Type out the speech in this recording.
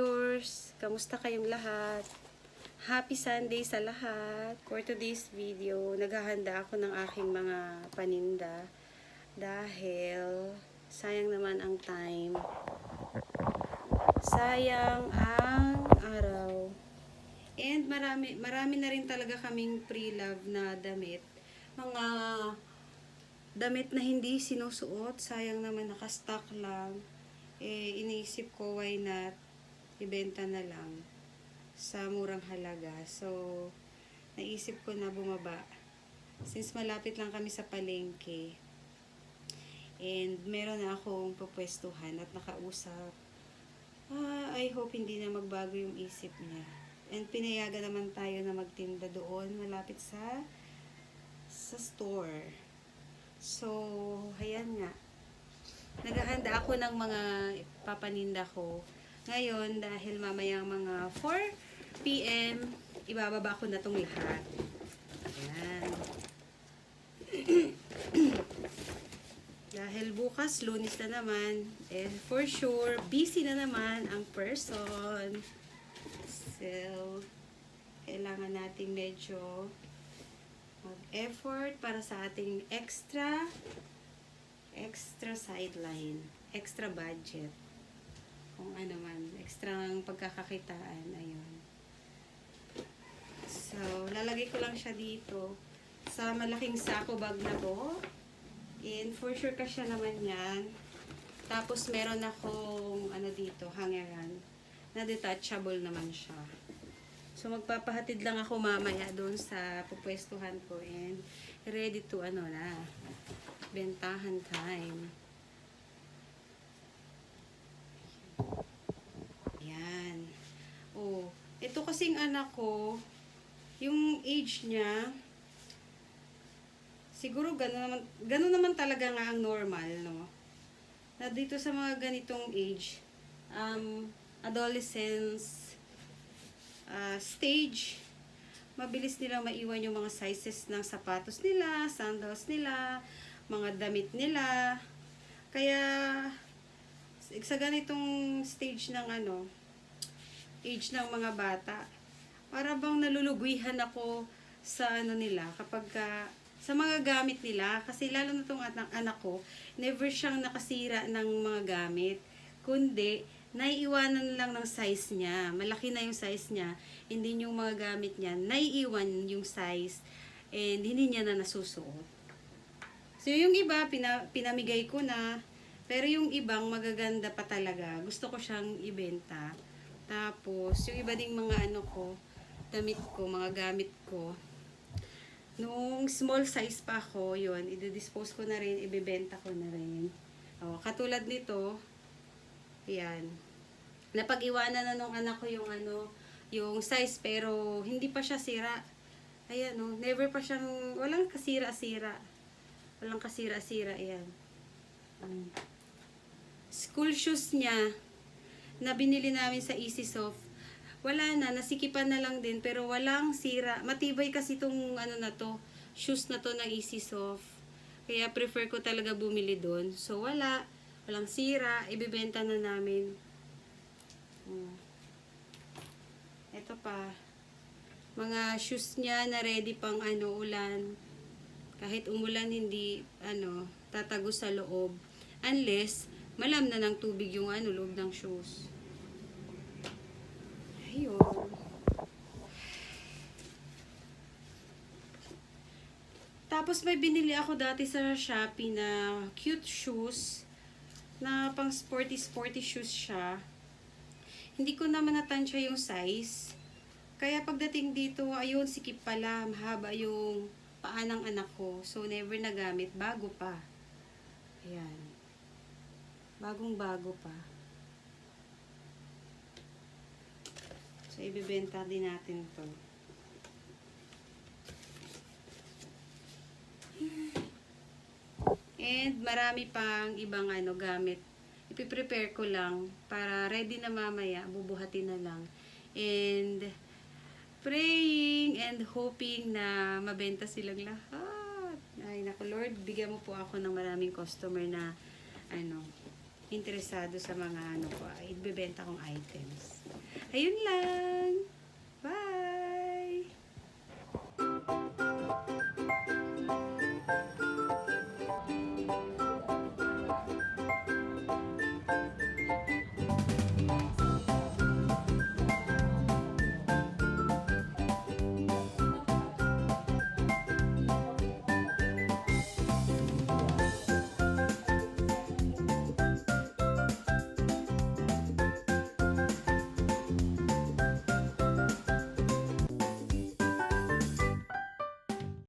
viewers! Kamusta kayong lahat? Happy Sunday sa lahat! For today's video, naghahanda ako ng aking mga paninda dahil sayang naman ang time. Sayang ang araw. And marami na rin talaga kaming pre-love na damit. Mga damit na hindi sinusuot, sayang naman nakastock lang. Iniisip ko why not ibenta na lang sa murang halaga. So, naisip ko na bumaba. Since malapit lang kami sa palengke. And meron na akong pupwestuhan at nakausap. I hope hindi na magbago yung isip niya. And pinayagan naman tayo na magtinda doon malapit sa store. So, ayan nga. Naghahanda ako ng mga papaninda ko. Ngayon, dahil mamayang mga 4 PM, ibababa ko na itong lahat. Ayan. Dahil bukas, Lunes na naman, for sure, busy na naman ang person. So, kailangan natin medyo mag-effort para sa ating extra sideline, extra budget, kung ano man, extra pagkakakitaan, ayun. So, lalagay ko lang siya dito sa malaking sako bag na to, and for sure kasya naman yan. Tapos meron akong ano dito, hangeran na detachable naman siya. So, magpapahatid lang ako mamaya doon sa pupwestuhan ko and ready to ano na, bentahan time. Ayan. Oh, ito kasing anak ko, yung age niya, siguro gano'n naman talaga nga ang normal, no? Na dito sa mga ganitong age, adolescence stage, mabilis nilang maiwan yung mga sizes ng sapatos nila, sandals nila, mga damit nila. Kaya sa ganitong stage ng age ng mga bata, para bang nalulugwihan ako sa nila kapag sa mga gamit nila, kasi lalo na tong anak ko, never siyang nakasira ng mga gamit, kundi naiiwanan lang ng size niya. Malaki na yung size niya, hindi yung mga gamit niya naiiwan yung size and hindi niya na nasusuot. So, yung iba, pinamigay ko na. Pero yung ibang magaganda pa talaga. Gusto ko siyang ibenta. Tapos, yung iba ding mga damit ko, mga gamit ko. Nung small size pa ako, yun, i-dispose ko na rin, ibibenta ko na rin. O, katulad nito, yan. Napag-iwanan na nung anak ko yung size, pero hindi pa siya sira. Ayan, no, never pa siyang, walang kasira-sira. Walang kasira-sira, yan. School shoes niya, na binili namin sa Easy Soft, wala na, nasikipan na lang din, pero walang sira. Matibay kasi itong shoes na to ng Easy Soft. Kaya prefer ko talaga bumili doon. So, walang sira, ibibenta na namin. Ito pa, mga shoes niya na ready pang ulan. Kahit umulan, hindi tatago sa loob. Unless malam na ng tubig yung loob ng shoes. Ayun. Tapos may binili ako dati sa Shopee na cute shoes na pang sporty shoes siya. Hindi ko naman natansya yung size. Kaya pagdating dito, ayun, sikip pala, mahaba yung paa ng anak ko. So, never nagamit. Bago pa. Ayan. Bagong-bago pa. So, ibibenta din natin to. And, marami pang ibang gamit. Ipiprepare ko lang para ready na mamaya. Bubuhatin na lang. And, praying and hoping na mabenta silang lahat. Ay, naku Lord, bigyan mo po ako ng maraming customer na interesado sa mga ano ko, ibebenta kong items. Ayun lang.